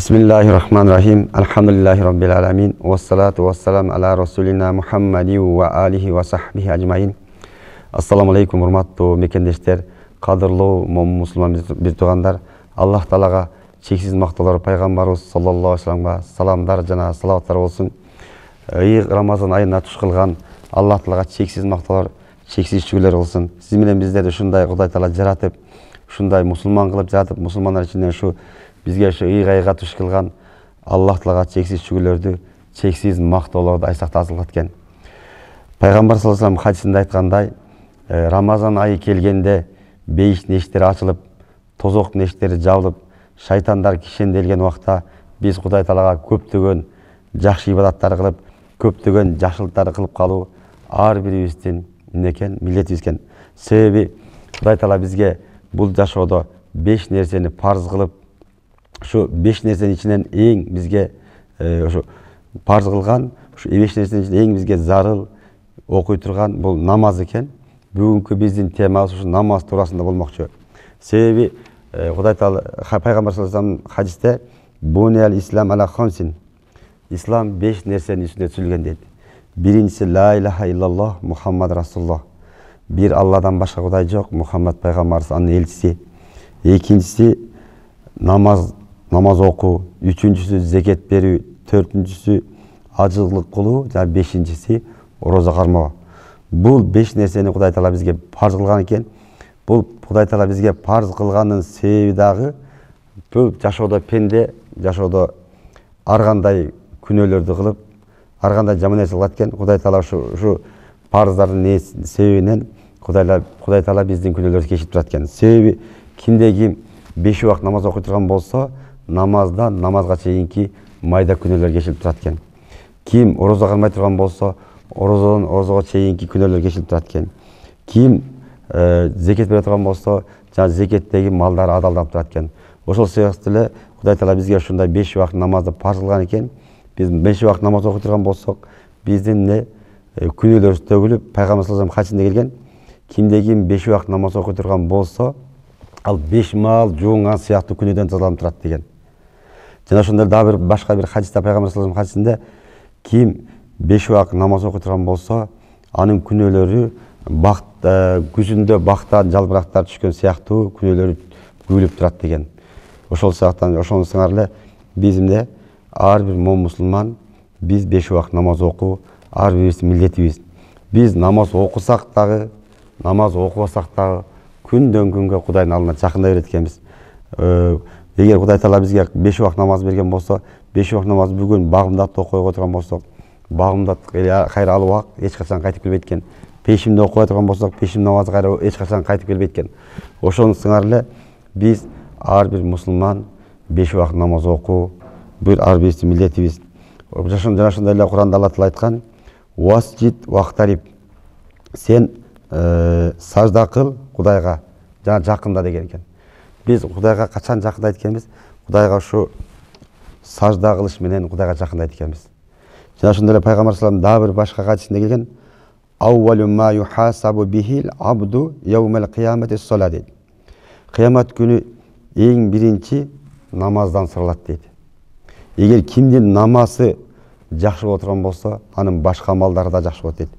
Bismillahirrahmanirrahim. Alhamdulillahi rabbil alamin. Wassalatu wassalamu ala rasulina Muhammadi wa alihi wa sahbihi ajmain. Assalamu alaikum урматтуу мекендештер, кадырлуу мусулман бир туугандар. Аллах Таалага чексиз мактоолор пайгамбарыбыз саллаллаху алейхи вассаламга саламдар жана салаваттар болсун. Ыйык Рамазан айына туш кылган Аллах Таалага чексиз мактоолор, чексиз шүгүрлөр болсун. Сиз менен биздерди ушундай Кудай Таала жаратып, ушундай мусулман кылып жаратып, мусулмандар ичинен ушу бизге ушу ыйык айга туш кылган Аллах Таалага чексиз шүгүрлөрдү, чексиз мактоолорду айсакта азылгат экен. Пайгамбар саллаллаху алейхи вассалам хадисинде айткандай, Рамазан айы келгенде бейиш нештери ачылып, тозок нештери жабылып, шайтандар кишенделген убакта биз Кудай Таалага көптөгөн жакшы ибадаттар кылып, көптөгөн жакшылыктарды кылып калуу ар бирибиздин некен, милдетибиз экен. Себеби Кудай Таала бизге бул жашоодо 5 нерсени парз кылып, ушу 5 нерсенин ичинен эң бизге ушу парз кылган, ушу 5 нерсенин ичинен эң бизге зарыл окуй турган бул намаз экен. Бүгүнкү биздин темабыз ушу намаз туурасында болмокчу. Себеби Кудай Таала пайгамбар саллаллаху алейхи вассалам хадисте "Бунял ислам ала хамсин". Ислам 5 нерсенин үстүнө түзүлгөн дейт. Биринчиси ла илаха иллаллах Мухаммад расулуллах. Бир Алладан башка Кудай жок, Мухаммад пайгамбарыбыз анын элчиси. Экинчиси намаз окуу, үчүнчүсү зекет берүү, төртүнчүсү ажылык кылуу, жана бешинчиси орозо кармоо. Бул 5 нерсени Кудай Таала бизге парз кылган экен. Бул Кудай Таала бизге парз кылганын себеби дагы бул жашоодо пенде, жашоодо ар кандай күнөөлөрдү кылып, ар кандай жаман нерсе кылат экен. Кудай Таала ушу парздардын себебинен Кудай Таала биздин күнөөлөрдү кечирип турат экен. Себеби кимде ким 5 убакыт намаз окуй турган болсо, намаздан намазга чейинки майда күнөөлөр кечирип турат экен. Ким орозо кармай турган болсо, орозодон орозого чейинки күнөөлөр кечирип турат экен. Ким зекет бере турган болсо, жана зекеттеги малдары адалданып турат экен. Ошол себептен эле Кудай Таала бизге ушундай 5 убакыт намазды парз кылган экен. Биз 5 убакыт намаз окуй турган болсок, биздин күнөөлөрүбүз төгүлүп, пайгамбар саллаллаху алейхи вассалам хадисинде келген, кимде ким 5 убакыт намаз окуй турган болсо, ал 5 маал жуунган сыяктуу күнөөдөн тазаланып турат деген. Жана ошондой дагы башка бир хадисте пайгамбар саллаллаху алейхи вассалам хадисинде ким 5 убакыт намаз окуй турган болсо, анын күнөөлөрү күзүндө бактан жалбырактар түшкөн сыяктуу күнөөлөрү күйлүп турат деген. Ошол сыяктан ошону сыңар эле бизде ар бир мусулман биз 5 убакыт намаз окуу ар бирибиздин милдетибиз. Биз намаз окусак дагы, намаз окубасак дагы күндөн күнгө Кудайдын алдына жакындай берет экенбиз. Эгер Кудай Таала бизге 5 убакыт намаз берген болсо, 5 убакыт намаз бүгүн багымдатты окуй турган болсок, багымдат кайра алып убак эч качан кайтып келбейт экен. Пешимде окуй турган болсок, пешим намазы кайра эч качан кайтып келбейт экен. Ошону сыңар эле биз ар бир мусулман 5 убакыт намаз окуу бир ар бирибиздин милдетибиз. Жана ошондой эле Куранда Алла Таала айткан: "Васжид вахтариб". Сен сажда кыл Кудайга, жана жакында деген экен. Биз Кудайга качан жакындайт экенбиз? Кудайга ушу сажда кылыш менен Кудайга жакындайт экенбиз. Жана ошондой эле пайгамбар саллаллаху алейхи вассалам дагы бир башка хадисинде келген: "Аввалу ма юхасабу бихил абду яумал кыямати ссала" дейт. Кыямат күнү эң биринчи намаздан суралат дейт. Эгер кимдин намазы жакшы боло турган болсо, анын башка амалдары да жакшы болот дейт.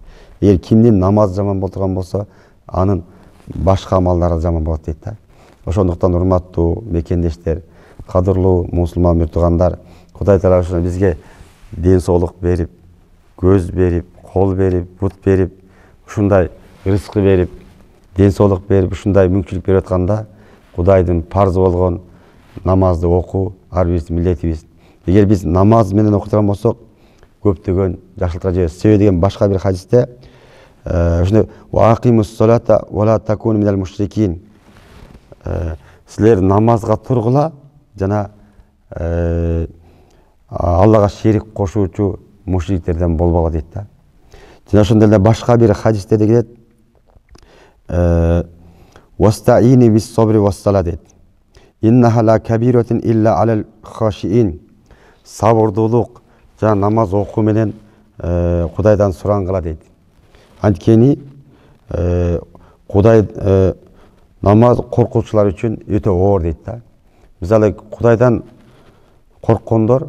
Эгер кимдин намазы жаман боло турган болсо, анын башка амалдары жаман болот дейт да. Ошондуктан урматтуу мекендештер, кадырлуу мусулман бир туугандар, Кудай Таала ушуну бизге ден соолук берип, көз берип, кол берип, бут берип, ушундай рызкы берип, ден соолук берип, ушундай мүмкүнчүлүк берип атканда, Кудайдын парзы болгон намазды окуу ар бирибиздин милдетибиз. Эгер биз намаз менен окуй турган болсок, көптөгөн жакшылыкка жетебиз. Себеби деген башка бир хадисте ушундай: "Ва акимус салата ва ла такуну минал мушрикин". Силер намазга тургула жана Аллага шерик кошуучу мушриктерден болбогула дейт да. Жана ошондой эле башка бир хадисте келет: "Вастаини бис сабри вас сала" дейт. "Иннаха ла кабиратун илля алал хашиин". Сабырдуулук жана намаз окуу менен Кудайдан сурангыла дейт. Анткени Кудай намаз коркуучулар үчүн өтө оор дейт да. Мисалы Кудайдан Корккондор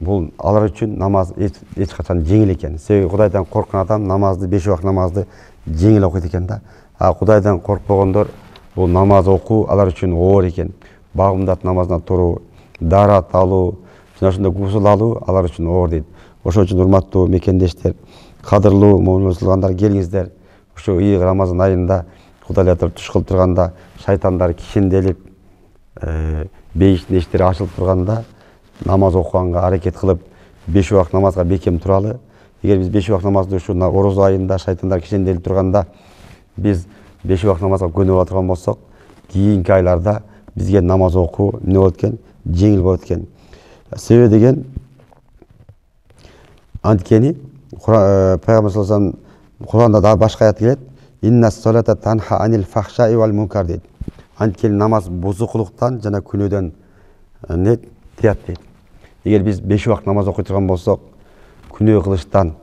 бул алар үчүн намаз эч качан жеңил экен. Себеби Кудайдан корккан адам намазды 5 убак намазды жеңил окуйт экен да. А Кудайдан коркпогондор бул намаз окуу алар үчүн оор экен. Багымдат намазына туруу, дарат алуу, жана ошондой гусул алуу алар үчүн оор дейт. Ошон үчүн урматтуу мекендештер, кадырлуу мусулмандар, келиңиздер. Ушу ыйык Рамазан айында Кудайлар туш кылып турганда, шайтандар кишинделип, бейиштин эштери ачылып турганда намаз окуганга аракет кылып 5 убак намазга бекем туралы. Эгер биз 5 убак намазды ушу орозо айында шайтандар кишинделип турганда биз 5 убак намазга көнүп ала турган болсок, кийинки айларда бизге намаз окуу эмне болот экен? Жеңил болот экен. Себеби деген анткени Пайгамбар саллаллаху алейхи вассалам Куранда да башка аят келет. Инна салата танха анил фахшаи вал мункар дейт. Анткени намаз бузукулуктан жана күнөөдөн не тият дейт. Эгер биз 5 убак намаз окуй турган болсок, күнөө кылыштан,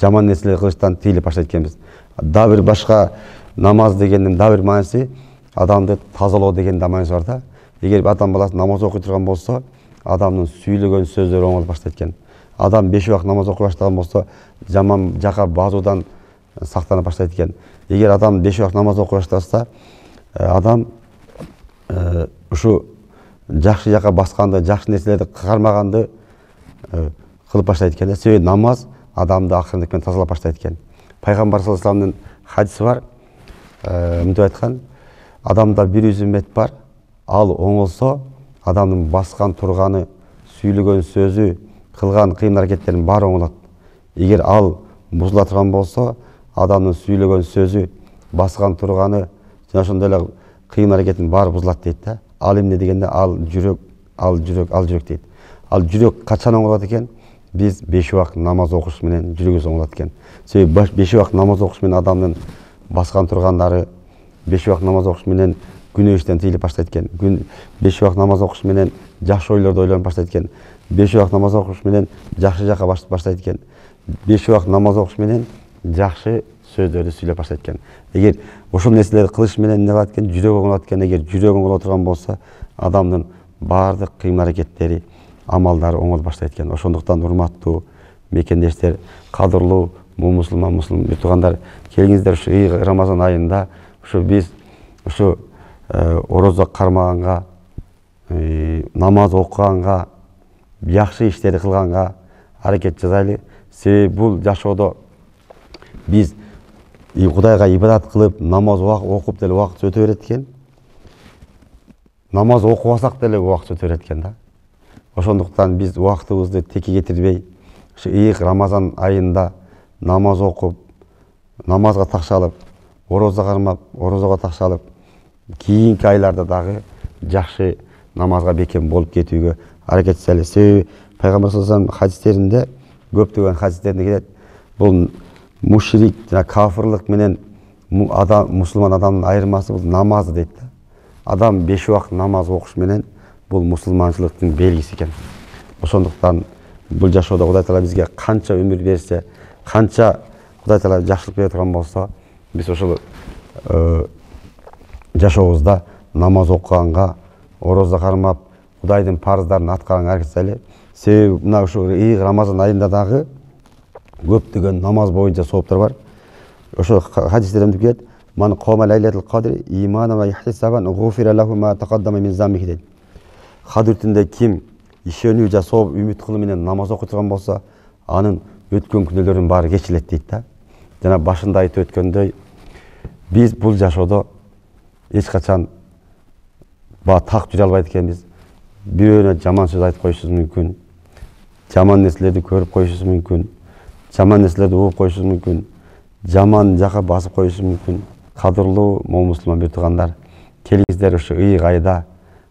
жаман нерселер кылыштан тыйылып баштайт экенбиз. Дагы бир башка намаз дегендин дагы бир мааниси адамды тазалоо деген да мааниси бар да. Эгер адам баласы намаз окуй турган болсо, адамдын сүйлөгөн сөздөрү оңолуп баштайт экен. Адам 5 убак намаз окуй баштаган болсо, жаман жака базуудан сактана баштайт экен. Эгер адам 5 убак намаз окуй баштаса, адам ушу жакшы жака басканды, жакшы нерселерди кармаганды кылып баштайт экен. Себеби намаз адамды акырындык менен тазалап баштайт экен. Пайгамбар саллаллаху алейхи вассаламдын хадиси бар. Мынтип айткан: адамда бир үзүм эт бар, ал оңолсо, адамдын баскан турганы, сүйлөгөн сөзү, кылган кыймыл аракеттеринин баары оңолот. Эгер ал бузула турган болсо, адамдын сүйлөгөн сөзү, баскан турганы, жана ошондой эле кыймыл аракетинин баары бузулат дейт да. Ал эмне дегенде ал жүрөк дейт. Ал жүрөк качан оңолот экен? Биз 5 убак намаз окуш менен жүрөгүбүз оңолот экен. Себеби 5 убак намаз окуш менен адамдын баскан тургандары, 5 убак намаз окуш менен күнөө иштен тыйылып баштайт экен. 5 убак намаз окуш менен жакшы ойлорду ойлонуп баштайт экен. 5 убак намаз окуш менен жакшы жака баштайт экен. 5 убак намаз окуш менен жакшы сөздөрдү сүйлөп баштайт экен. Эгер ошол нерселерди кылыш менен эмне кылат экен? Жүрөк оңолот экен. Эгер жүрөк оңоло турган болсо, адамдын баардык кыймыл аракеттери, амалдары оңолуп баштайт экен. Ошондуктан урматтуу мекендештер, кадырлуу мусулман бир туугандар, келиңиздер ушу ыйык Рамазан айында ушу биз ушу орозо кармаганга, намаз окуганга, жакшы иштерди кылганга аракет жасайлы. Себеби бул жашоодо биз Кудайга ибадат кылып, намаз окуп деле убакыт өтө берет экен. Намаз окубасак деле убакыт өтө берет экен да. Ошондуктан биз убактыбызды теке кетирбей, ушу ыйык Рамазан айында намаз окуп, намазга такшалып, орозо кармап, орозого такшалып, кийинки айларда дагы жакшы намазга бекем болуп кетүүгө аракет жасайлы. Себеби Пайгамбар саллаллаху алейхи вассалам хадистеринде, көптөгөн хадистеринде келет, бул мушрик жана кафырлык менен мусулман адамдын айырмасы бул намазы дейт да. Адам 5 убак намаз окуш менен бул мусулманчылыктын белгиси экен. Ошондуктан бул жашоодо Кудай Таала бизге канча өмүр берсе, канча Кудай Таала жакшылык бере турган болсо, биз ошол жашообузда намаз окуганга, орозо кармап, Кудайдын парыздарын аткарганга аракет жасайлы. Себеби мына ушу ыйык Рамазан айында дагы көптөгөн намаз боюнча сооптор бар. Ошо хадистерде келет: "Ман қома лайлатул қадр иманан ва ихтисабан гуфира лаху ма тақаддама мин замбихи" дейт. Кадыр түндө ким ишенүү жана сооп үмүт кылуу менен намаз окуй турган болсо, анын өткөн күнөөлөрүнүн баары кечилет дейт да. Жана башында айтып өткөндөй, биз бул жашоодо эч качан так жүрө албайт экенбиз. Бирөөнө жаман сөз айтып коюшубуз мүмкүн, жаман нерселерди көрүп коюшубуз мүмкүн, жаман нерселерди угуп коюшубуз мүмкүн, жаман жака басып коюшубуз мүмкүн. Кадырлуу мусулман бир туугандар, келиңиздер ушу ыйык айда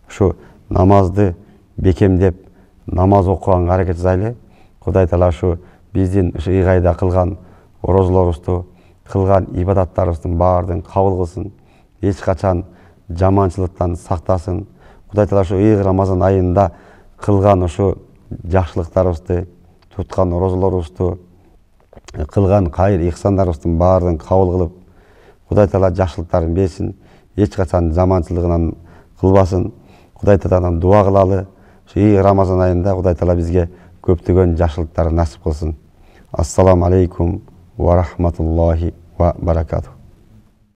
ушу намазды бекемдеп, намаз окуганга аракет жасайлы. Кудай Таала ушу биздин ушу ыйык айда кылган орозолорубузду, кылган ибадаттарыбыздын баардыгын кабыл кылсын. Эч качан жаманчылыктан сактасын. Кудай Таала ушу ыйык Рамазан айында кылган ушу жакшылыктарыбызды, туткан орозолорубузду, кылган кайыр ихсандарыбыздын баардыгын кабыл кылып, Кудай Таала жакшылыктарын берсин. Эч качан жаманчылыгынан кылбасын. Кудай Тааладан дуа кылалы. Рамазан айында Құдай Таала бізге көптөгөн жакшылыктар насип кылсын. Ассаламу алейкум ва рахматуллахи ва баракатух.